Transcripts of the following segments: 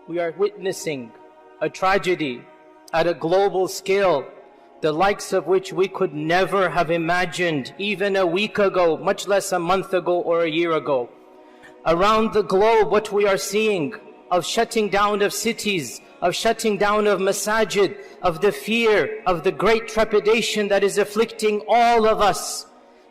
We are witnessing a tragedy at a global scale, the likes of which we could never have imagined even a week ago, much less a month ago or a year ago. Around the globe, what we are seeing of shutting down of cities, of shutting down of masajid, of the fear, of the great trepidation that is afflicting all of us.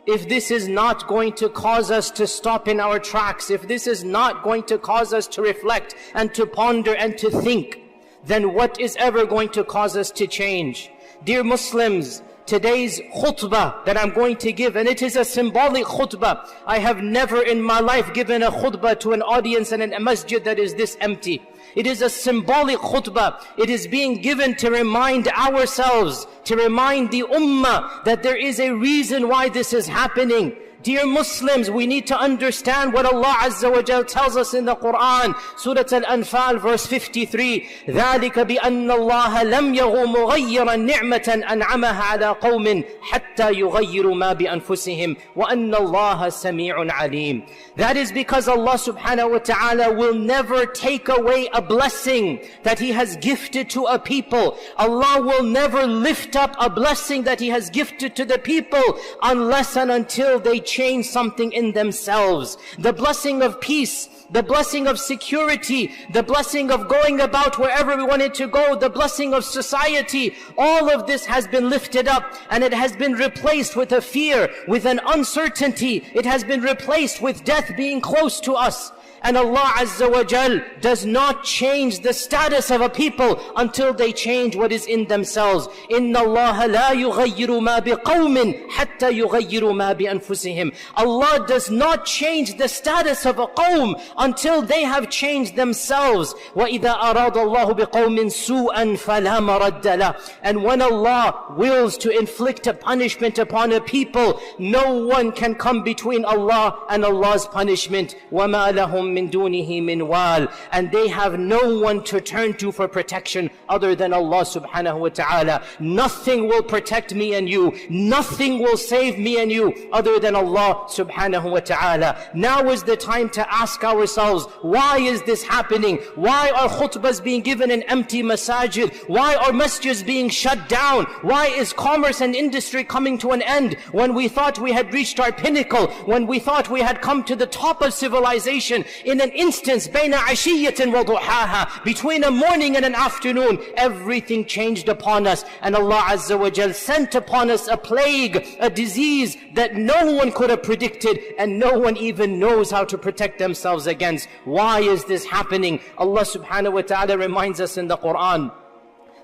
If this is not going to cause us to stop in our tracks, if this is not going to cause us to reflect and to ponder and to think, then what is ever going to cause us to change? Dear Muslims, today's khutbah that I'm going to give, and it is a symbolic khutbah. I have never in my life given a khutbah to an audience and a masjid that is this empty. It is a symbolic khutbah. It is being given to remind ourselves, to remind the ummah that there is a reason why this is happening. Dear Muslims, we need to understand what Allah Azza wa Jal tells us in the Qur'an. Surah Al-Anfal, verse 53. ذَلِكَ بِأَنَّ اللَّهَ لَمْ يَغُ مُغَيِّرًا نِعْمَةً أَنْعَمَهَا عَلَىٰ قَوْمٍ حَتَّى يُغَيِّرُوا مَا بِأَنفُسِهِمْ وَأَنَّ اللَّهَ سَمِيعٌ عَلِيمٌ. That is because Allah subhanahu wa ta'ala will never take away a blessing that He has gifted to a people. Allah will never lift up a blessing that He has gifted to the people unless and until they change something in themselves. The blessing of peace, the blessing of security, the blessing of going about wherever we wanted to go, the blessing of society, all of this has been lifted up and it has been replaced with a fear, with an uncertainty. It has been replaced with death being close to us. And Allah Azza wa Jal does not change the status of a people until they change what is in themselves. إِنَّ اللَّهَ لَا يُغَيِّرُ مَا بِقَوْمٍ حَتَّى يُغَيِّرُوا مَا بِأَنفُسِهِمْ. Allah does not change the status of a qawm until they have changed themselves. وَإِذَا أَرَادَ اللَّهُ بِقَوْمٍ سُوءًا فَلَا مَرَدَّ لَهُ. And when Allah wills to inflict a punishment upon a people, no one can come between Allah and Allah's punishment. وَمَا لَهُمْ مِن دُونِهِ مِنْ وَالٍ. And they have no one to turn to for protection other than Allah subhanahu wa ta'ala. Nothing will protect me and you. Nothing will save me and you other than Allah subhanahu wa ta'ala. Now is the time to ask ourselves, why is this happening? Why are khutbahs being given in empty masajid? Why are masjids being shut down? Why is commerce and industry coming to an end when we thought we had reached our pinnacle, when we thought we had come to the top of civilization? In an instance, بَيْنَ عَشِيَّةٍ وَضُحَاهَا, between a morning and an afternoon, everything changed upon us. And Allah Azza wa Jal sent upon us a plague, a disease that no one could have predicted and no one even knows how to protect themselves against. Why is this happening? Allah subhanahu wa ta'ala reminds us in the Qur'an,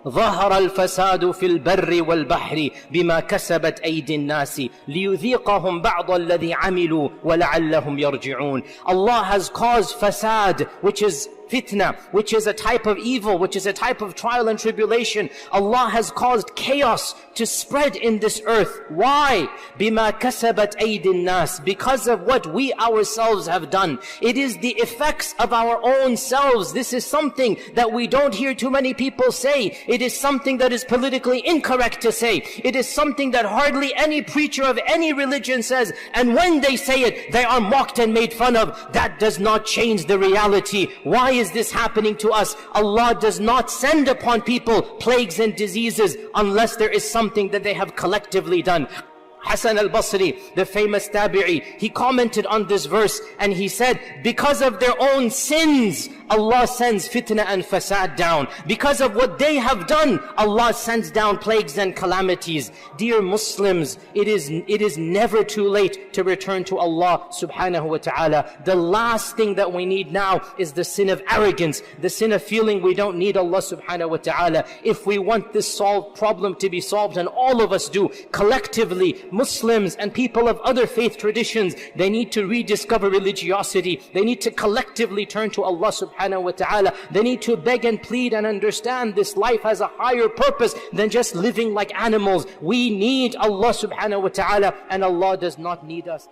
ظهر الفساد في البر والبحر بما كسبت أيدي الناس ليذيقهم بعض الذي عملوا ولعلهم يرجعون. Allah has caused fasad, which is fitna, which is a type of evil, which is a type of trial and tribulation. Allah has caused chaos to spread in this earth. Why? بِمَا كَسَبَتْ أَيْدِ النَّاسِ. Because of what we ourselves have done. It is the effects of our own selves. This is something that we don't hear too many people say. It is something that is politically incorrect to say. It is something that hardly any preacher of any religion says. And when they say it, they are mocked and made fun of. That does not change the reality. Why is this happening to us? Allah does not send upon people plagues and diseases unless there is something that they have collectively done. Hasan al-Basri, the famous tabi'i, he commented on this verse and he said, because of their own sins, Allah sends fitna and fasad down. Because of what they have done, Allah sends down plagues and calamities. Dear Muslims, it is never too late to return to Allah subhanahu wa ta'ala. The last thing that we need now is the sin of arrogance, the sin of feeling we don't need Allah subhanahu wa ta'ala. If we want this problem to be solved, and all of us do, collectively, Muslims and people of other faith traditions, they need to rediscover religiosity. They need to collectively turn to Allah subhanahu wa ta'ala. They need to beg and plead and understand this life has a higher purpose than just living like animals. We need Allah subhanahu wa ta'ala, and Allah does not need us.